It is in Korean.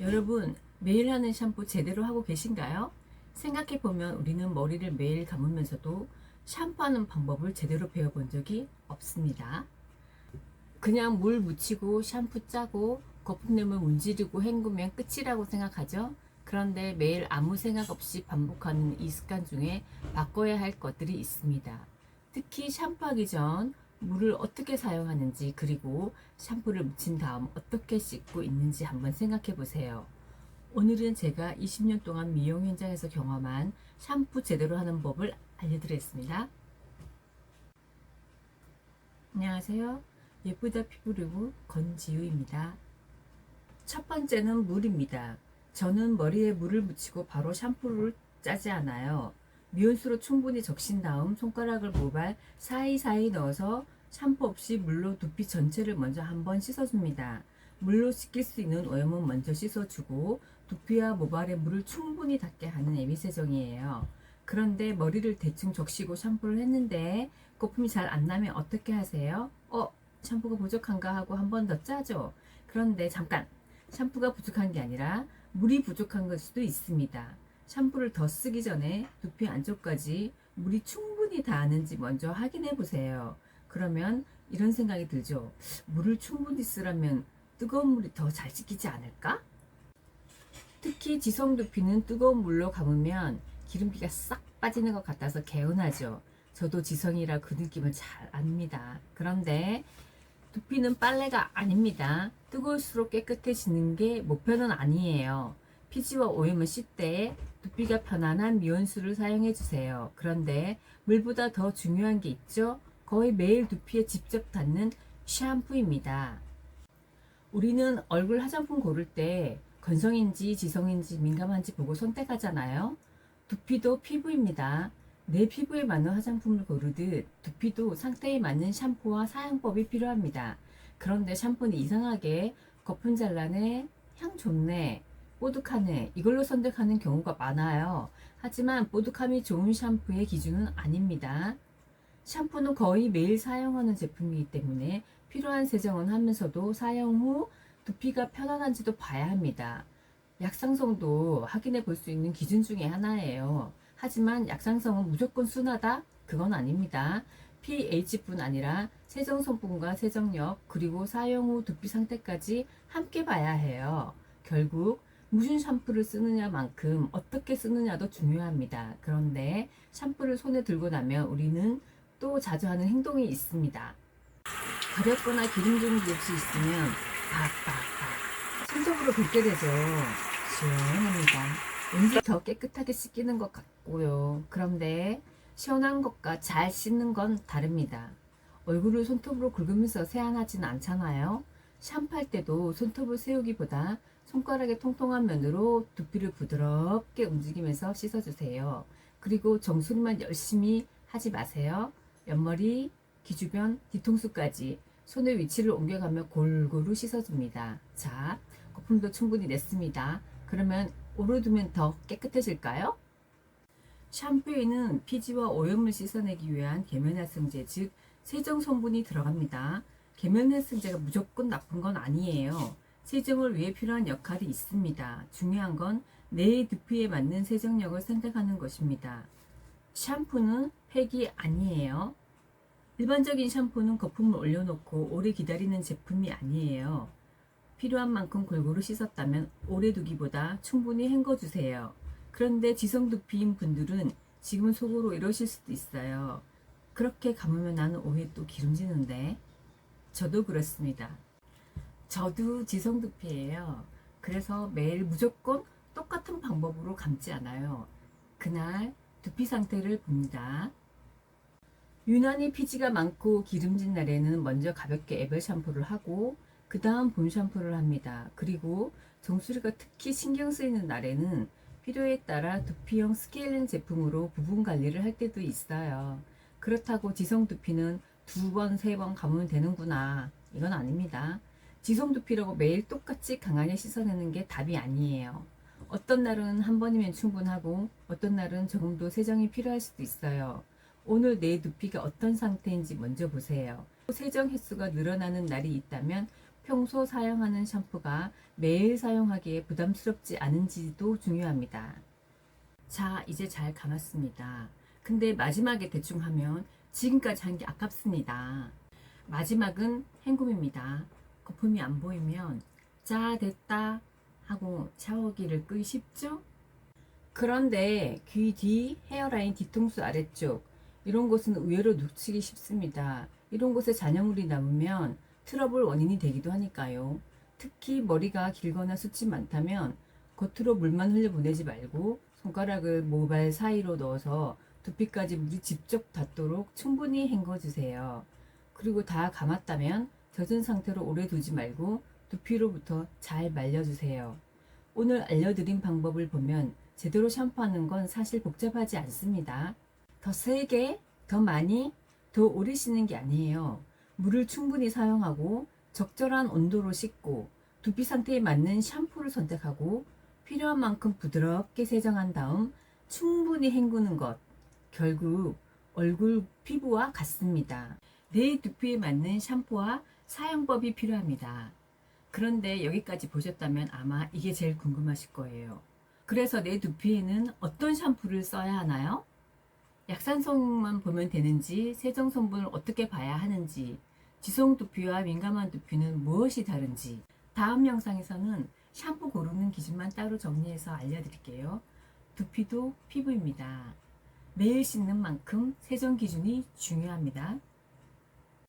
여러분, 매일 하는 샴푸 제대로 하고 계신가요? 생각해보면 우리는 머리를 매일 감으면서도 샴푸하는 방법을 제대로 배워본 적이 없습니다. 그냥 물 묻히고 샴푸 짜고 거품 내면 문지르고 헹구면 끝이라고 생각하죠? 그런데 매일 아무 생각 없이 반복하는 이 습관 중에 바꿔야 할 것들이 있습니다. 특히 샴푸하기 전 물을 어떻게 사용하는지, 그리고 샴푸를 묻힌 다음 어떻게 씻고 있는지 한번 생각해 보세요. 오늘은 제가 20년 동안 미용 현장에서 경험한 샴푸 제대로 하는 법을 알려드리겠습니다. 안녕하세요. 예쁘다 피부리뷰 권지우입니다. 첫 번째는 물입니다. 저는 머리에 물을 묻히고 바로 샴푸를 짜지 않아요. 미온수로 충분히 적신 다음 손가락을 모발 사이사이 넣어서 샴푸 없이 물로 두피 전체를 먼저 한번 씻어줍니다. 물로 씻길 수 있는 오염은 먼저 씻어주고 두피와 모발에 물을 충분히 닿게 하는 애미세정이에요. 그런데 머리를 대충 적시고 샴푸를 했는데 거품이 잘 안 나면 어떻게 하세요? 샴푸가 부족한가 하고 한 번 더 짜죠. 그런데 잠깐! 샴푸가 부족한 게 아니라 물이 부족한 걸 수도 있습니다. 샴푸를 더 쓰기 전에 두피 안쪽까지 물이 충분히 닿았는지 먼저 확인해 보세요. 그러면 이런 생각이 들죠. 물을 충분히 쓰려면 뜨거운 물이 더 잘 씻기지 않을까? 특히 지성 두피는 뜨거운 물로 감으면 기름기가 싹 빠지는 것 같아서 개운하죠. 저도 지성이라 그 느낌을 잘 압니다. 그런데 두피는 빨래가 아닙니다. 뜨거울수록 깨끗해지는 게 목표는 아니에요. 피지와 오염을 씻을 때 두피가 편안한 미온수를 사용해 주세요. 그런데 물보다 더 중요한 게 있죠? 거의 매일 두피에 직접 닿는 샴푸입니다. 우리는 얼굴 화장품 고를 때 건성인지 지성인지 민감한지 보고 선택하잖아요. 두피도 피부입니다. 내 피부에 맞는 화장품을 고르듯 두피도 상태에 맞는 샴푸와 사용법이 필요합니다. 그런데 샴푸는 이상하게 거품 잘 나네, 향 좋네, 뽀득하네 이걸로 선택하는 경우가 많아요. 하지만 뽀득함이 좋은 샴푸의 기준은 아닙니다. 샴푸는 거의 매일 사용하는 제품이기 때문에 필요한 세정은 하면서도 사용 후 두피가 편안한지도 봐야 합니다. 약상성도 확인해 볼 수 있는 기준 중에 하나예요. 하지만 약상성은 무조건 순하다? 그건 아닙니다. pH뿐 아니라 세정 성분과 세정력, 그리고 사용 후 두피 상태까지 함께 봐야 해요. 결국 무슨 샴푸를 쓰느냐만큼 어떻게 쓰느냐도 중요합니다. 그런데 샴푸를 손에 들고 나면 우리는 또 자주 하는 행동이 있습니다. 가렵거나 기름 좀 혹시 있으면 팍팍팍 손톱으로 긁게 되죠. 시원합니다. 왠지 더 깨끗하게 씻기는 것 같고요. 그런데 시원한 것과 잘 씻는 건 다릅니다. 얼굴을 손톱으로 긁으면서 세안하지는 않잖아요. 샴푸할 때도 손톱을 세우기보다 손가락의 통통한 면으로 두피를 부드럽게 움직이면서 씻어주세요. 그리고 정수리만 열심히 하지 마세요. 옆머리, 귀주변, 뒤통수까지 손의 위치를 옮겨가며 골고루 씻어줍니다. 자, 거품도 충분히 냈습니다. 그러면 오래 두면 더 깨끗해질까요? 샴푸에는 피지와 오염을 씻어내기 위한 계면활성제, 즉 세정 성분이 들어갑니다. 계면활성제가 무조건 나쁜 건 아니에요. 세정을 위해 필요한 역할이 있습니다. 중요한 건 내 두피에 맞는 세정력을 선택하는 것입니다. 샴푸는 팩이 아니에요. 일반적인 샴푸는 거품을 올려놓고 오래 기다리는 제품이 아니에요. 필요한 만큼 골고루 씻었다면 오래 두기보다 충분히 헹궈주세요. 그런데 지성 두피인 분들은 지금 속으로 이러실 수도 있어요. 그렇게 감으면 나는 오해 또 기름지는데. 저도 그렇습니다. 저도 지성 두피예요. 그래서 매일 무조건 똑같은 방법으로 감지 않아요. 그날 두피 상태를 봅니다. 유난히 피지가 많고 기름진 날에는 먼저 가볍게 애벌 샴푸를 하고 그 다음 봄 샴푸를 합니다. 그리고 정수리가 특히 신경 쓰이는 날에는 필요에 따라 두피용 스케일링 제품으로 부분 관리를 할 때도 있어요. 그렇다고 지성 두피는 2번, 3번 감으면 되는구나. 이건 아닙니다. 지성 두피라고 매일 똑같이 강하게 씻어내는 게 답이 아니에요. 어떤 날은 한 번이면 충분하고 어떤 날은 조금 더 세정이 필요할 수도 있어요. 오늘 내 두피가 어떤 상태인지 먼저 보세요. 세정 횟수가 늘어나는 날이 있다면 평소 사용하는 샴푸가 매일 사용하기에 부담스럽지 않은지도 중요합니다. 자, 이제 잘 감았습니다. 근데 마지막에 대충 하면 지금까지 한 게 아깝습니다. 마지막은 헹굼입니다. 거품이 안 보이면 자, 됐다 하고 샤워기를 끄기 쉽죠? 그런데 귀 뒤, 헤어라인 뒤통수 아래쪽 이런 곳은 의외로 놓치기 쉽습니다. 이런 곳에 잔여물이 남으면 트러블 원인이 되기도 하니까요. 특히 머리가 길거나 숱이 많다면 겉으로 물만 흘려보내지 말고 손가락을 모발 사이로 넣어서 두피까지 물이 직접 닿도록 충분히 헹궈주세요. 그리고 다 감았다면 젖은 상태로 오래 두지 말고 두피로부터 잘 말려주세요. 오늘 알려드린 방법을 보면 제대로 샴푸하는 건 사실 복잡하지 않습니다. 더 세게, 더 많이, 더 오래 씻는 게 아니에요. 물을 충분히 사용하고 적절한 온도로 씻고 두피 상태에 맞는 샴푸를 선택하고 필요한 만큼 부드럽게 세정한 다음 충분히 헹구는 것. 결국 얼굴 피부와 같습니다. 내 두피에 맞는 샴푸와 사용법이 필요합니다. 그런데 여기까지 보셨다면 아마 이게 제일 궁금하실 거예요. 그래서 내 두피에는 어떤 샴푸를 써야 하나요? 약산성만 보면 되는지, 세정 성분을 어떻게 봐야 하는지, 지성 두피와 민감한 두피는 무엇이 다른지, 다음 영상에서는 샴푸 고르는 기준만 따로 정리해서 알려드릴게요. 두피도 피부입니다. 매일 씻는 만큼 세정 기준이 중요합니다.